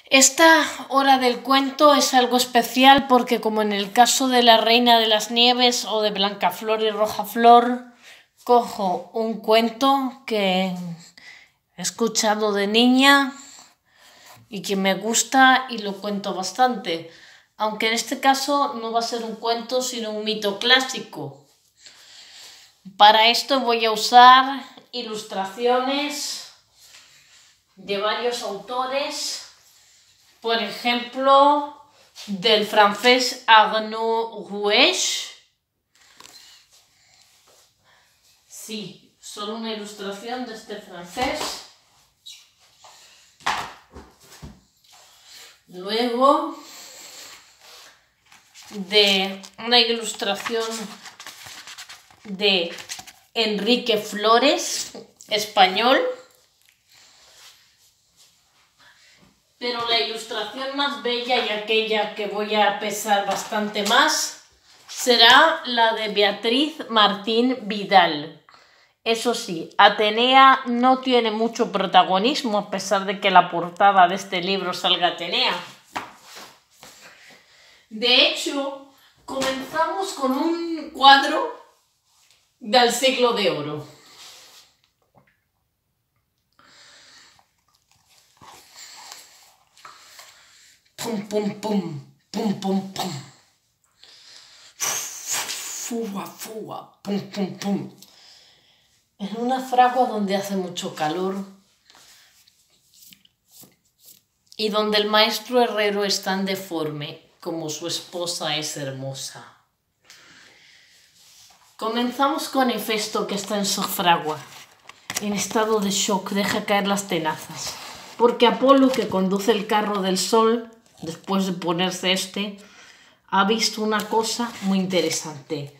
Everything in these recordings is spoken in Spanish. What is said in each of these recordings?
Esta hora del cuento es algo especial porque, como en el caso de La Reina de las Nieves o de Blancaflor y Rojaflor, cojo un cuento que he escuchado de niña y que me gusta y lo cuento bastante. Aunque en este caso no va a ser un cuento sino un mito clásico. Para esto voy a usar ilustraciones de varios autores. Por ejemplo, del francés Arnaud Rouech. Sí, solo una ilustración de este francés. Luego, de una ilustración de Enrique Flores, español. Pero la ilustración más bella y aquella que voy a pesar bastante más será la de Beatriz Martín Vidal. Eso sí, Atenea no tiene mucho protagonismo a pesar de que la portada de este libro salga Atenea. De hecho, comenzamos con un cuadro del Siglo de Oro. Pum, pum, pum, pum, pum, pum. Fua, fua, pum, pum, pum. En una fragua donde hace mucho calor y donde el maestro herrero es tan deforme como su esposa es hermosa. Comenzamos con Hefesto, que está en su fragua. En estado de shock, deja caer las tenazas. Porque Apolo, que conduce el carro del sol, después de ponerse ha visto una cosa muy interesante.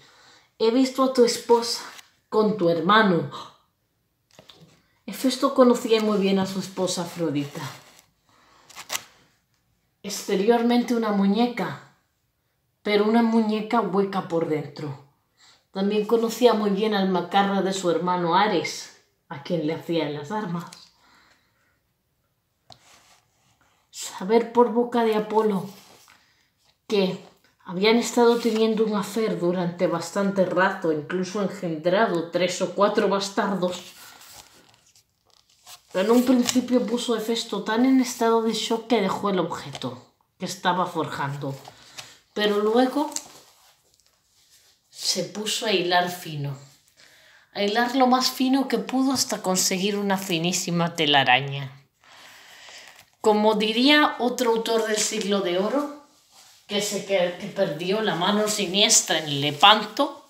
He visto a tu esposa con tu hermano. Hefesto conocía muy bien a su esposa Afrodita. Exteriormente una muñeca, pero una muñeca hueca por dentro. También conocía muy bien al macarra de su hermano Ares, a quien le hacía las armas. Saber por boca de Apolo que habían estado teniendo un affair durante bastante rato, incluso engendrado 3 o 4 bastardos. Pero en un principio puso a Hefesto tan en estado de shock que dejó el objeto que estaba forjando. Pero luego se puso a hilar fino. A hilar lo más fino que pudo hasta conseguir una finísima telaraña. Como diría otro autor del Siglo de Oro, que perdió la mano siniestra en Lepanto,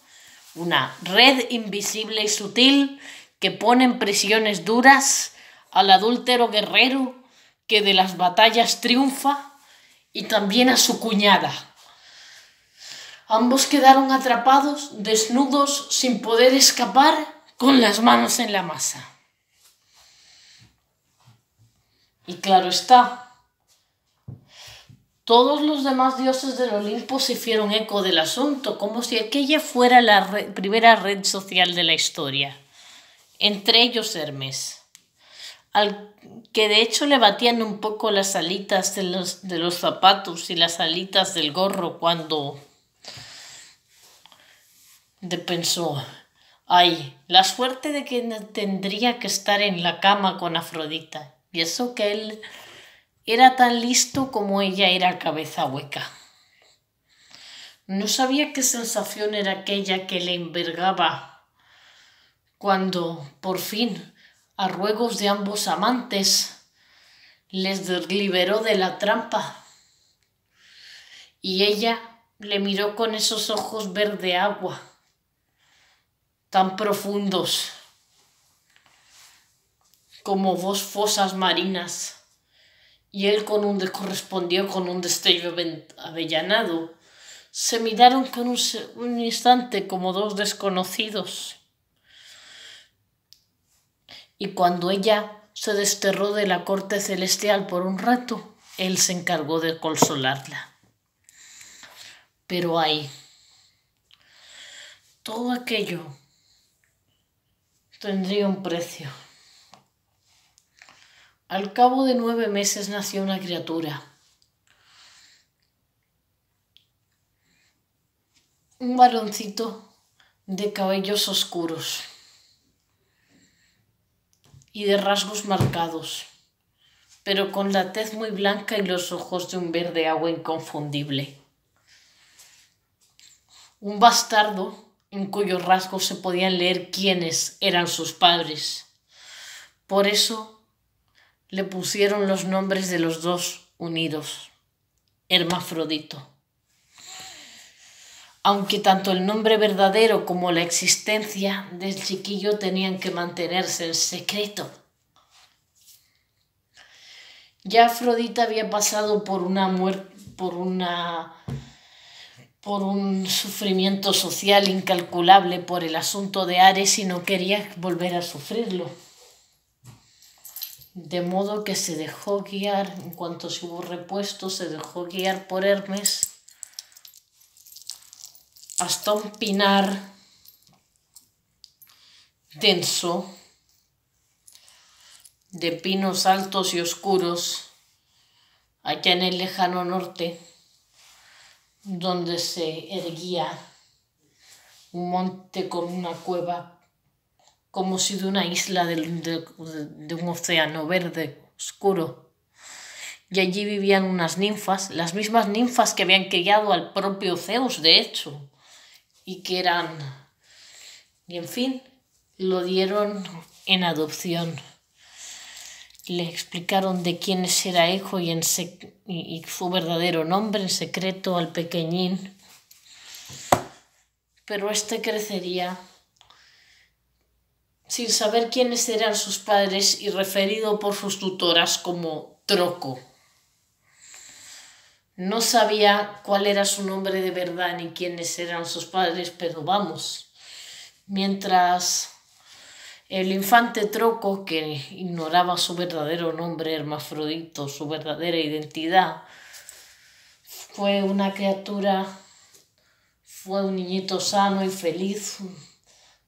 una red invisible y sutil que pone en prisiones duras al adúltero guerrero que de las batallas triunfa y también a su cuñada. Ambos quedaron atrapados, desnudos, sin poder escapar, con las manos en la masa. Y claro está, todos los demás dioses del Olimpo se hicieron eco del asunto, como si aquella fuera la primera red social de la historia. Entre ellos Hermes, al que de hecho le batían un poco las alitas de los zapatos y las alitas del gorro cuando pensó, ay, la suerte de que tendría que estar en la cama con Afrodita. Y eso que él era tan listo como ella era cabeza hueca. No sabía qué sensación era aquella que le envergaba cuando, por fin, a ruegos de ambos amantes, les liberó de la trampa. Y ella le miró con esos ojos verde agua, tan profundos como fosas marinas, y él correspondió con un destello avellanado. Se miraron con un instante como dos desconocidos. Y cuando ella se desterró de la corte celestial por un rato, él se encargó de consolarla. Pero ay, todo aquello tendría un precio. Al cabo de 9 meses nació una criatura, un varoncito de cabellos oscuros y de rasgos marcados, pero con la tez muy blanca y los ojos de un verde agua inconfundible. Un bastardo en cuyos rasgos se podían leer quiénes eran sus padres. Por eso le pusieron los nombres de los dos unidos, Hermafrodito. Aunque tanto el nombre verdadero como la existencia del chiquillo tenían que mantenerse en secreto. Ya Afrodita había pasado por un sufrimiento social incalculable por el asunto de Ares y no quería volver a sufrirlo. De modo que se dejó guiar, en cuanto se hubo repuesto, se dejó guiar por Hermes hasta un pinar denso de pinos altos y oscuros allá en el lejano norte, donde se erguía un monte con una cueva como si de una isla de un océano verde oscuro. Y allí vivían unas ninfas, las mismas ninfas que habían criado al propio Zeus, de hecho, y en fin, lo dieron en adopción. Le explicaron de quiénes era hijo y su verdadero nombre en secreto al pequeñín. Pero este crecería sin saber quiénes eran sus padres y referido por sus tutoras como Troco. No sabía cuál era su nombre de verdad ni quiénes eran sus padres, pero vamos, mientras el infante Troco, que ignoraba su verdadero nombre, Hermafrodito, su verdadera identidad, fue un niñito sano y feliz,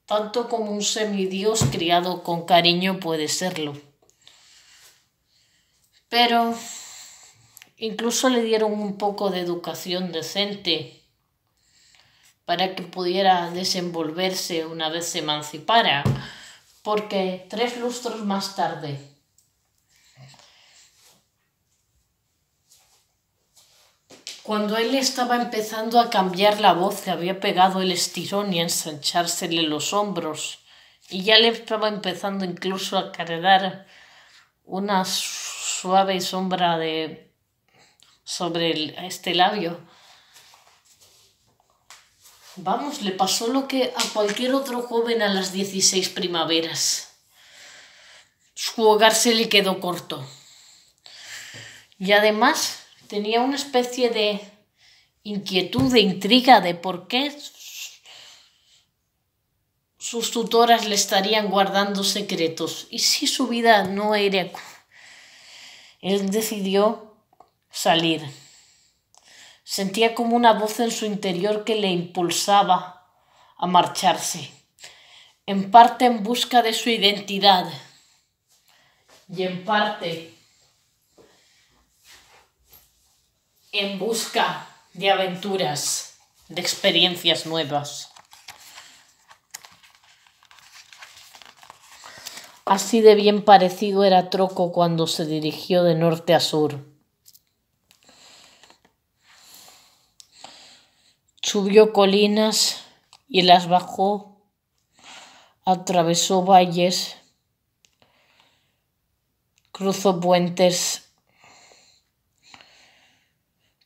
tanto como un semidios criado con cariño puede serlo. Pero incluso le dieron un poco de educación decente para que pudiera desenvolverse una vez se emancipara, porque 3 lustros más tarde, cuando él estaba empezando a cambiar la voz, que había pegado el estirón y a ensanchársele los hombros, y ya le estaba empezando incluso a cargar una suave sombra sobre este labio. Vamos, le pasó lo que a cualquier otro joven a las 16 primaveras. Su hogar se le quedó corto. Y además tenía una especie de inquietud, de intriga de por qué sus tutoras le estarían guardando secretos. Y si su vida no era... Él decidió salir. Sentía como una voz en su interior que le impulsaba a marcharse, en parte en busca de su identidad y en parte en busca de aventuras, de experiencias nuevas. Así de bien parecido era Troco cuando se dirigió de norte a sur. Subió colinas y las bajó, atravesó valles, cruzó puentes,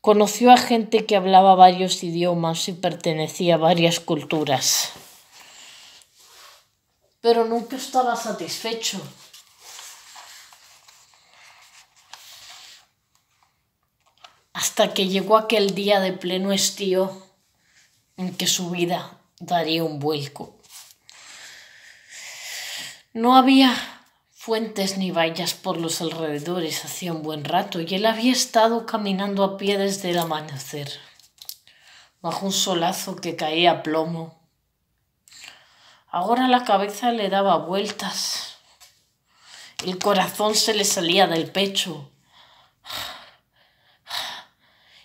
conoció a gente que hablaba varios idiomas y pertenecía a varias culturas. Pero nunca estaba satisfecho. Hasta que llegó aquel día de pleno estío en que su vida daría un vuelco. No había fuentes ni vallas por los alrededores hacía un buen rato y él había estado caminando a pie desde el amanecer, bajo un solazo que caía a plomo. Ahora la cabeza le daba vueltas El corazón se le salía del pecho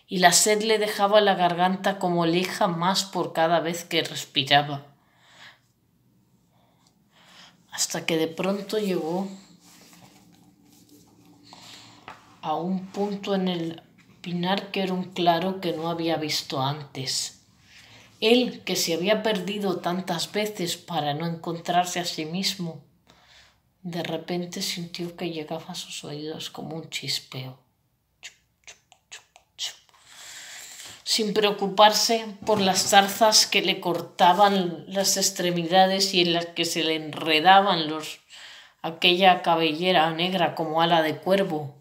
y la sed le dejaba la garganta como lija más por cada vez que respiraba. Hasta que de pronto llegó a un punto en el pinar que era un claro que no había visto antes. Él, que se había perdido tantas veces para no encontrarse a sí mismo, de repente sintió que llegaba a sus oídos como un chispeo. Sin preocuparse por las zarzas que le cortaban las extremidades y en las que se le enredaban aquella cabellera negra como ala de cuervo.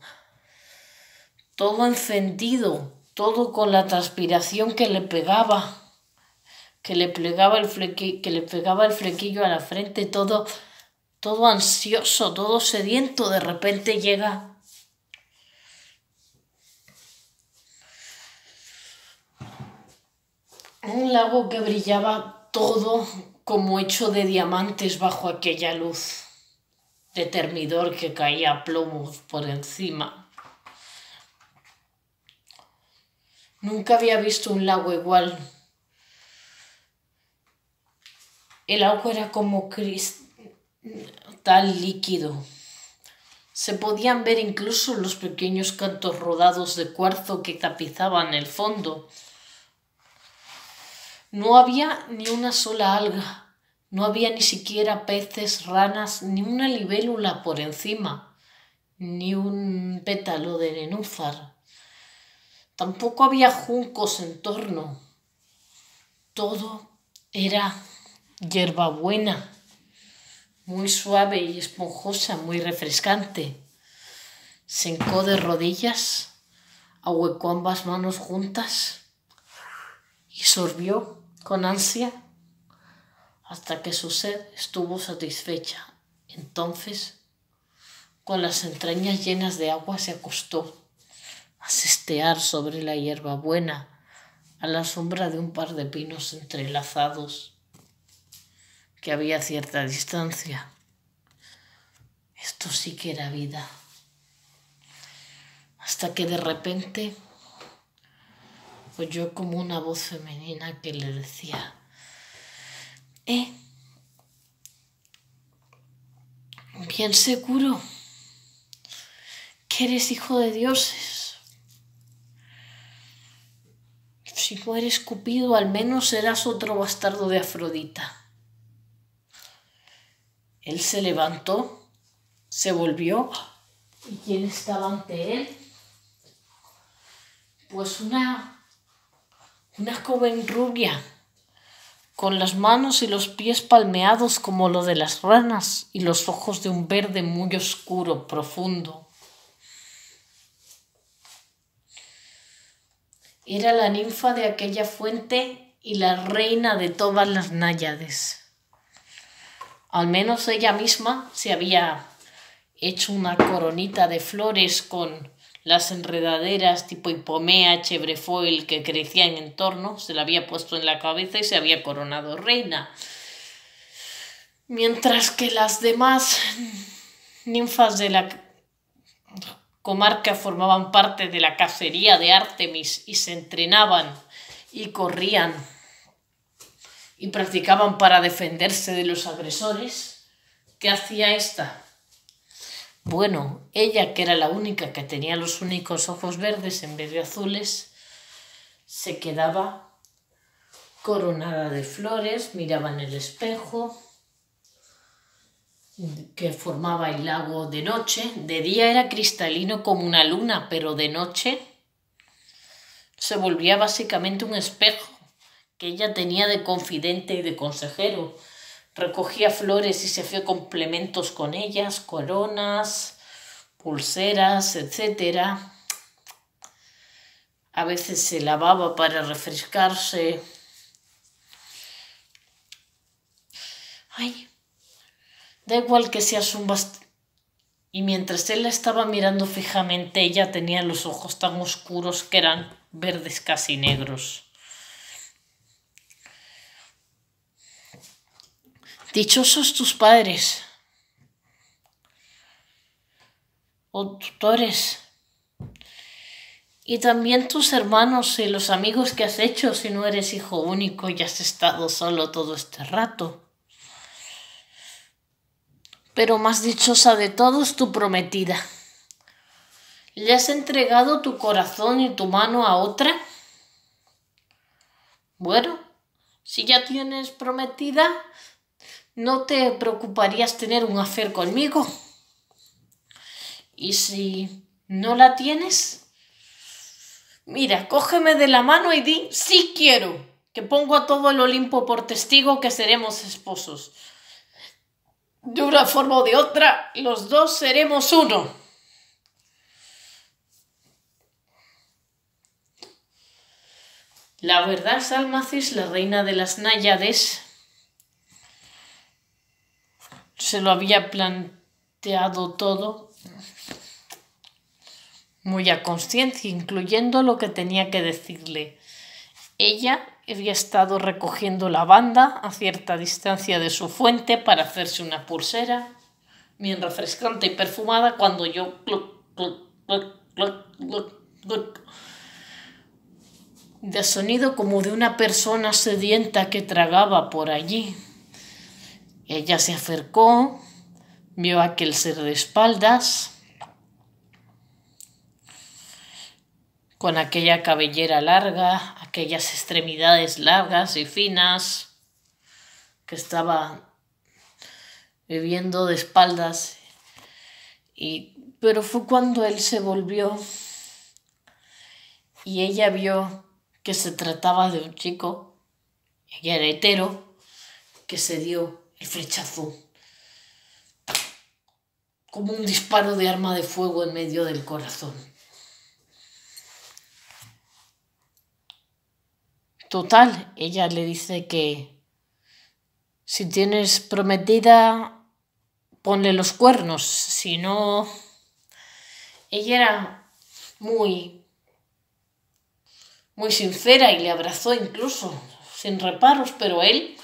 Todo encendido, todo con la transpiración que le pegaba el flequillo a la frente, todo ansioso, todo sediento. De repente llega un lago que brillaba todo como hecho de diamantes bajo aquella luz de termidor que caía a plomos por encima. Nunca había visto un lago igual. El agua era como cristal líquido. Se podían ver incluso los pequeños cantos rodados de cuarzo que tapizaban el fondo. No había ni una sola alga, no había ni siquiera peces, ranas, ni una libélula por encima, ni un pétalo de nenúfar. Tampoco había juncos en torno. Todo era hierbabuena, muy suave y esponjosa, muy refrescante. Se hincó de rodillas, ahuecó ambas manos juntas y sorbió con ansia hasta que su sed estuvo satisfecha. Entonces, con las entrañas llenas de agua, se acostó a sestear sobre la hierbabuena a la sombra de un par de pinos entrelazados que había a cierta distancia. Esto sí que era vida. Hasta que de repente oyó como una voz femenina que le decía: bien seguro que eres hijo de dioses. Si no eres Cupido, al menos serás otro bastardo de Afrodita. Él se levantó, se volvió. ¿Y quién estaba ante él? Pues una joven rubia, con las manos y los pies palmeados como lo de las ranas y los ojos de un verde muy oscuro, profundo. Era la ninfa de aquella fuente y la reina de todas las náyades. Al menos ella misma se había hecho una coronita de flores con las enredaderas tipo hipomea, chevrefoil que crecían en torno, se la había puesto en la cabeza y se había coronado reina. Mientras que las demás ninfas de la comarca formaban parte de la cacería de Ártemis y se entrenaban y corrían y practicaban para defenderse de los agresores. ¿Qué hacía esta? Bueno, ella, que era la única que tenía los únicos ojos verdes en vez de azules, se quedaba coronada de flores, miraba en el espejo que formaba el lago de noche. De día era cristalino como una luna, pero de noche se volvía básicamente un espejo que ella tenía de confidente y de consejero. Recogía flores y se hacía complementos con ellas, coronas, pulseras, etc. A veces se lavaba para refrescarse. Da igual que seas un Y mientras él la estaba mirando fijamente, ella tenía los ojos tan oscuros que eran verdes casi negros. Dichosos tus padres. o tutores. Y también tus hermanos y los amigos que has hecho si no eres hijo único y has estado solo todo este rato. Pero más dichosa de todos, tu prometida. ¿Le has entregado tu corazón y tu mano a otra? Bueno, si ya tienes prometida, ¿no te preocuparías tener un affair conmigo? Y si no la tienes, mira, cógeme de la mano y di, sí quiero, que pongo a todo el Olimpo por testigo que seremos esposos. De una forma o de otra, los dos seremos uno. La verdad, Salmacis, la reina de las Náyades, se lo había planteado todo muy a conciencia, incluyendo lo que tenía que decirle. Ella había estado recogiendo lavanda a cierta distancia de su fuente para hacerse una pulsera bien refrescante y perfumada cuando yo de sonido como de una persona sedienta que tragaba por allí. Ella se acercó, vio a aquel ser de espaldas, con aquella cabellera larga, aquellas extremidades largas y finas, que estaba bebiendo de espaldas. Pero fue cuando él se volvió y ella vio que se trataba de un chico, ella era hetero, que se dio el flechazo como un disparo de arma de fuego en medio del corazón. Total, ella le dice que si tienes prometida, ponle los cuernos, si no... Ella era muy sincera y le abrazó incluso, sin reparos, pero él,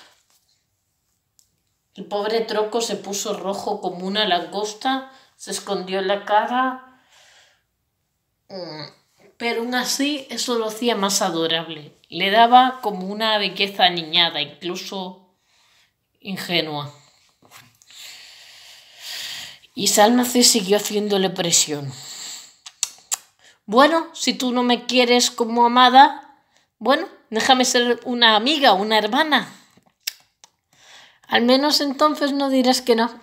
el pobre troco, se puso rojo como una langosta, se escondió en la cara, pero aún así eso lo hacía más adorable. Le daba como una belleza aniñada, incluso ingenua. Y Salmacis siguió haciéndole presión. Bueno, si tú no me quieres como amada, bueno, déjame ser una amiga, una hermana. Al menos entonces no dirás que no.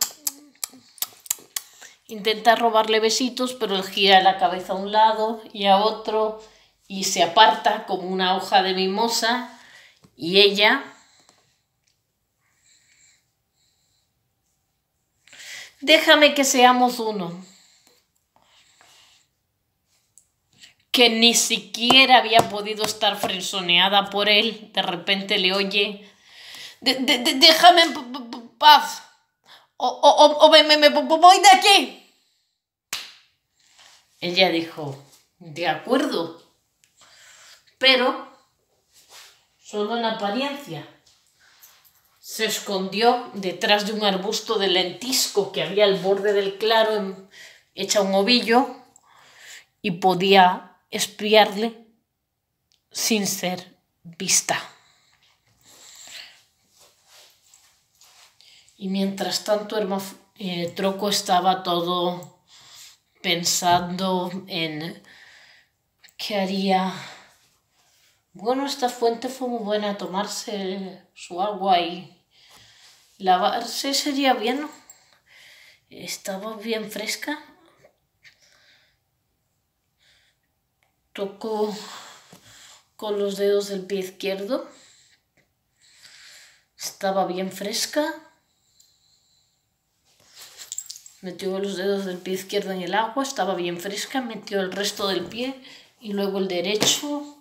Intenta robarle besitos, pero él gira la cabeza a un lado y a otro y se aparta como una hoja de mimosa y ella... Déjame que seamos uno. Que ni siquiera había podido estar frenzoneada por él, de repente le oye, déjame en paz, o me voy de aquí. Ella dijo, de acuerdo, pero solo en apariencia. Se escondió detrás de un arbusto de lentisco que había al borde del claro, hecha un ovillo, y podía espiarle sin ser vista. Y mientras tanto Troco estaba todo pensando en qué haría. Bueno, esta fuente fue muy buena, tomarse su agua y lavarse sería bien. Estaba bien fresca. Tocó con los dedos del pie izquierdo. Estaba bien fresca. Metió los dedos del pie izquierdo en el agua, estaba bien fresca, metió el resto del pie y luego el derecho.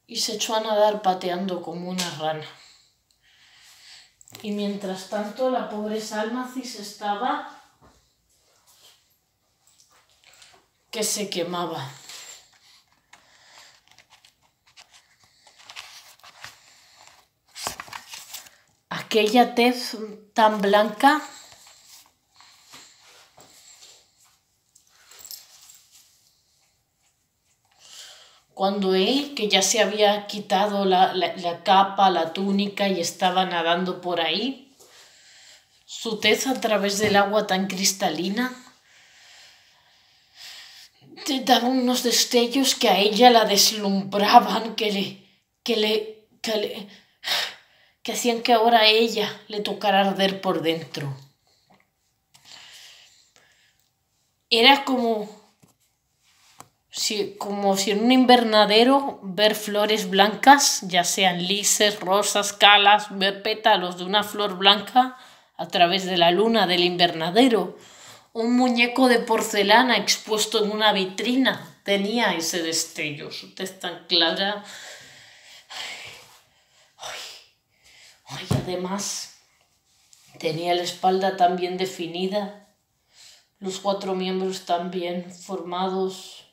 Y se echó a nadar pateando como una rana. Y mientras tanto la pobre Salmacis estaba que se quemaba. aquella tez tan blanca, cuando él, que ya se había quitado la capa, la túnica y estaba nadando por ahí, su tez a través del agua tan cristalina, te daba unos destellos que a ella la deslumbraban, que hacían que ahora a ella le tocara arder por dentro. Era como si en un invernadero ver flores blancas, ya sean lises, rosas, calas, ver pétalos de una flor blanca a través de la luna del invernadero. Un muñeco de porcelana expuesto en una vitrina tenía ese destello, su tez tan clara. Además, tenía la espalda tan bien definida, los 4 miembros tan bien formados,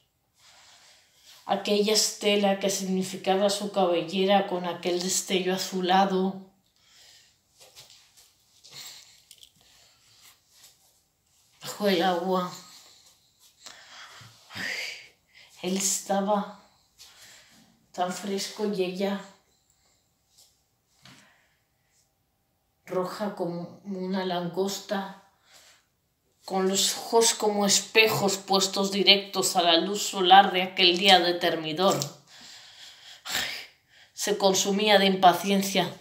aquella estela que significaba su cabellera con aquel destello azulado. Bajo el agua, él estaba tan fresco y ella roja como una langosta, con los ojos como espejos puestos directos a la luz solar de aquel día de Termidor. Se consumía de impaciencia,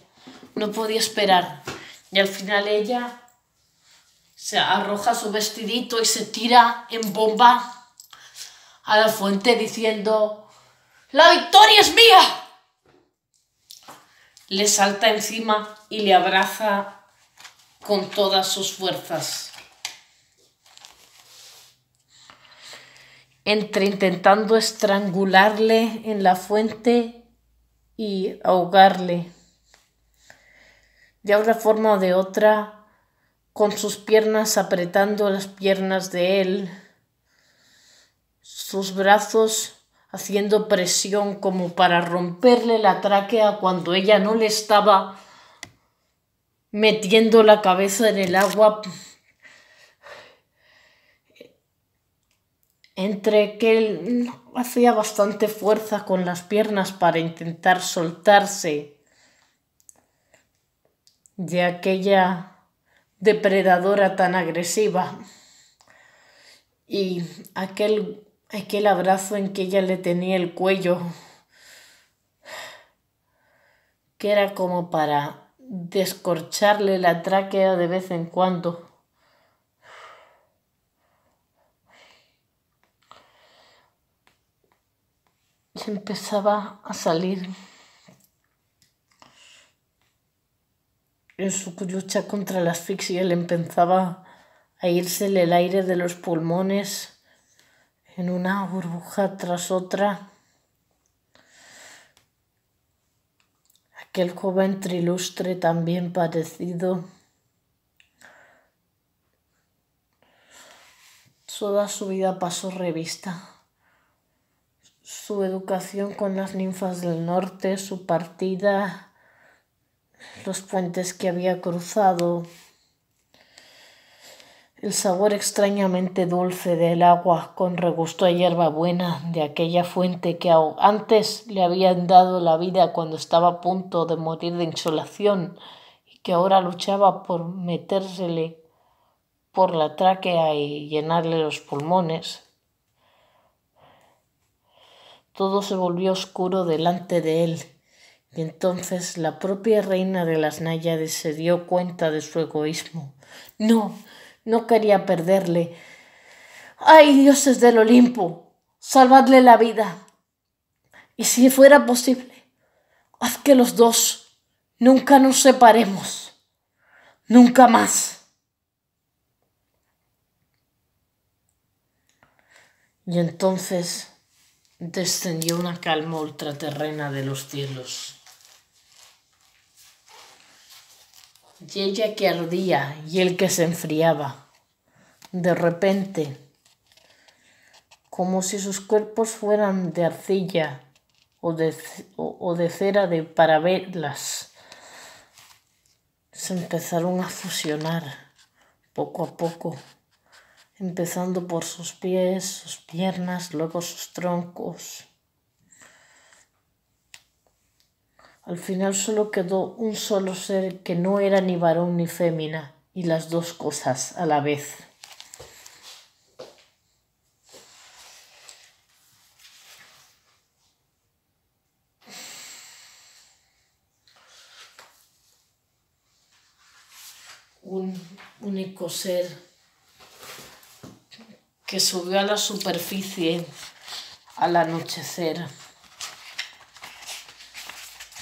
no podía esperar, y al final ella se arroja su vestidito y se tira en bomba a la fuente diciendo: ¡La victoria es mía! Le salta encima y le abraza con todas sus fuerzas, entre intentando estrangularle en la fuente y ahogarle. De una forma o de otra, con sus piernas apretando las piernas de él, sus brazos haciendo presión como para romperle la tráquea cuando ella no le estaba metiendo la cabeza en el agua, entre que él hacía bastante fuerza con las piernas para intentar soltarse de aquella depredadora tan agresiva, y aquel abrazo en que ella le tenía el cuello, que era como para descorcharle la tráquea de vez en cuando. Se empezaba a salir en su lucha contra la asfixia, le empezaba a irsele el aire de los pulmones en una burbuja tras otra. Aquel joven trilustre también padecido. Toda su vida pasó revista. Su educación con las ninfas del norte, su partida, los puentes que había cruzado, el sabor extrañamente dulce del agua con regusto a hierbabuena de aquella fuente que antes le habían dado la vida cuando estaba a punto de morir de insolación y que ahora luchaba por metérsele por la tráquea y llenarle los pulmones. Todo se volvió oscuro delante de él, y entonces la propia reina de las náyades se dio cuenta de su egoísmo. No quería perderle. ¡Ay, dioses del Olimpo! ¡Salvadle la vida! Y si fuera posible, haz que los dos nunca nos separemos. ¡Nunca más! Y entonces descendió una calma ultraterrena de los cielos. Y ella que ardía y él que se enfriaba, de repente, como si sus cuerpos fueran de arcilla o de cera para verlas, se empezaron a fusionar poco a poco, empezando por sus pies, sus piernas, luego sus troncos. Al final solo quedó un solo ser que no era ni varón ni fémina, y las dos cosas a la vez. Un único ser que subió a la superficie al anochecer.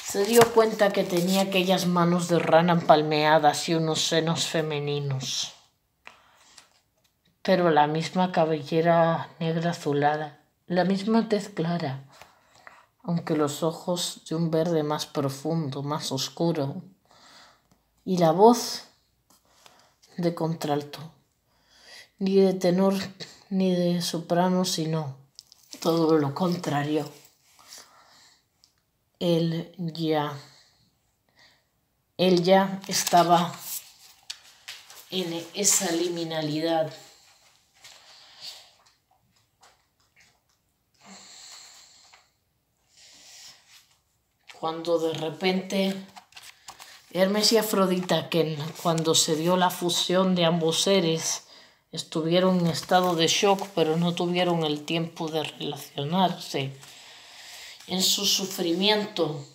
Se dio cuenta que tenía aquellas manos de rana empalmeadas y unos senos femeninos, pero la misma cabellera negra azulada, la misma tez clara, aunque los ojos de un verde más profundo, más oscuro, y la voz de contralto, ni de tenor ni de soprano, sino todo lo contrario. Él ya estaba en esa liminalidad. Cuando de repente Hermes y Afrodita, que cuando se dio la fusión de ambos seres, estuvieron en estado de shock, pero no tuvieron el tiempo de relacionarse. En su sufrimiento,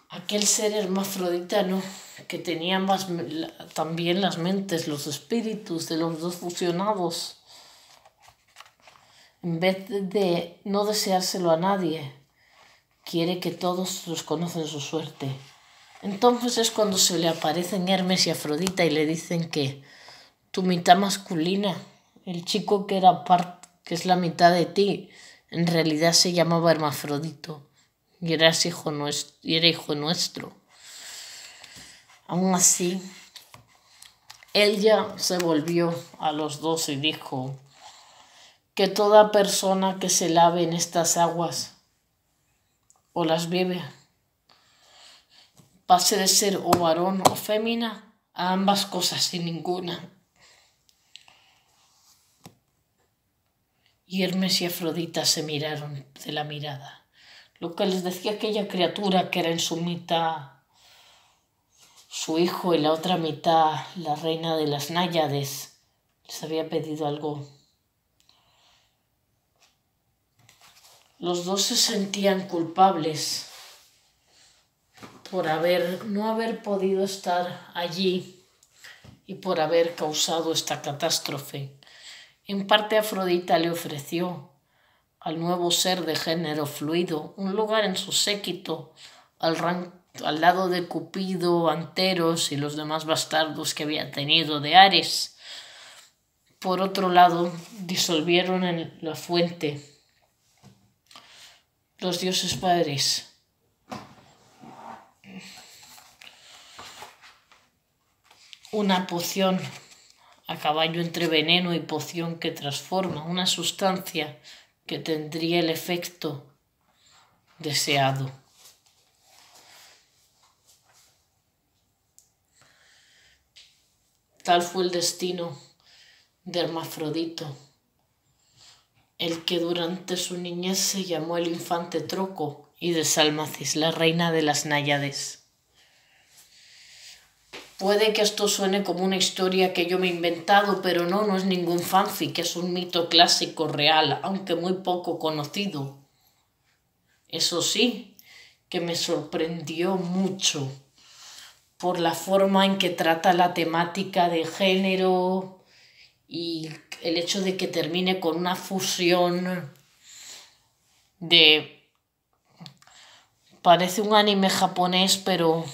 aquel ser hermafroditano, que tenía también las mentes, los espíritus de los dos fusionados, en vez de no deseárselo a nadie, quiere que todos los conozcan su suerte. Entonces es cuando se le aparecen Hermes y Afrodita y le dicen que tu mitad masculina, el chico que es la mitad de ti, en realidad se llamaba Hermafrodito y era hijo nuestro. Aún así, él ya se volvió a los dos y dijo que toda persona que se lave en estas aguas o las bebe pase de ser o varón o fémina a ambas cosas sin ninguna. Y Hermes y Afrodita se miraron de la mirada. Lo que les decía aquella criatura que era en su mitad su hijo y la otra mitad la reina de las náyades, les había pedido algo. Los dos se sentían culpables por no haber podido estar allí y por haber causado esta catástrofe. En parte Afrodita le ofreció al nuevo ser de género fluido un lugar en su séquito, al lado de Cupido, Anteros y los demás bastardos que había tenido de Ares. Por otro lado, disolvieron en la fuente los dioses padres. Una poción a caballo entre veneno y poción que transforma, una sustancia que tendría el efecto deseado. Tal fue el destino de Hermafrodito, el que durante su niñez se llamó el infante Troco, y de Salmacis, la reina de las náyades. Puede que esto suene como una historia que yo me he inventado, pero no es ningún fanfic, es un mito clásico real, aunque muy poco conocido. Eso sí, que me sorprendió mucho por la forma en que trata la temática de género y el hecho de que termine con una fusión de... Parece un anime japonés, pero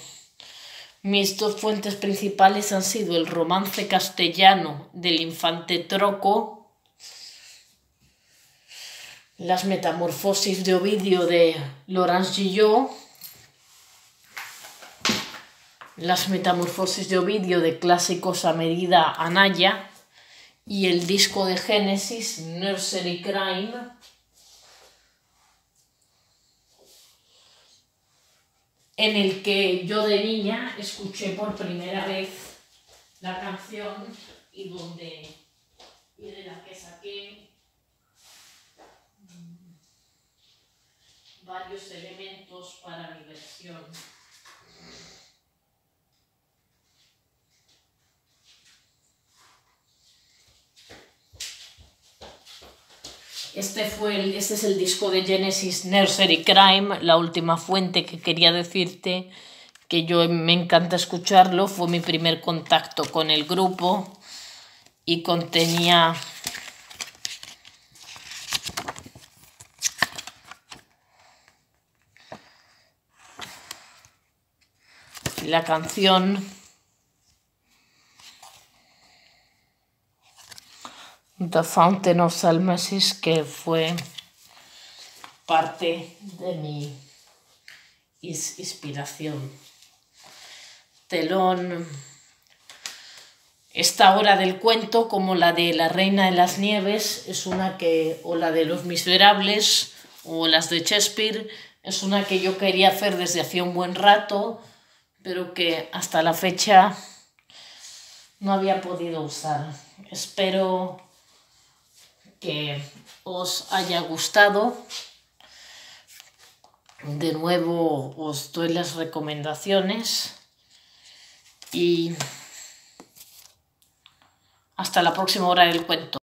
mis dos fuentes principales han sido el romance castellano del infante Troco, las metamorfosis de Ovidio de Laurence Gillot, las metamorfosis de Ovidio de Clásicos a medida Anaya y el disco de Génesis, Nursery Crime. en el que yo de niña escuché por primera vez la canción y de la que saqué varios elementos para mi versión. Este es el disco de Genesis, Nursery Crime, la última fuente que quería decirte, que me encanta escucharlo, fue mi primer contacto con el grupo y contenía la canción The Fountain of Salmasis, que fue parte de mi inspiración. Telón. Esta hora del cuento, como la de La Reina de las Nieves, es una que, o la de Los Miserables, o las de Shakespeare, es una que yo quería hacer desde hacía un buen rato, pero que hasta la fecha no había podido usar. Espero que os haya gustado. De nuevo os doy las recomendaciones y hasta la próxima hora del cuento.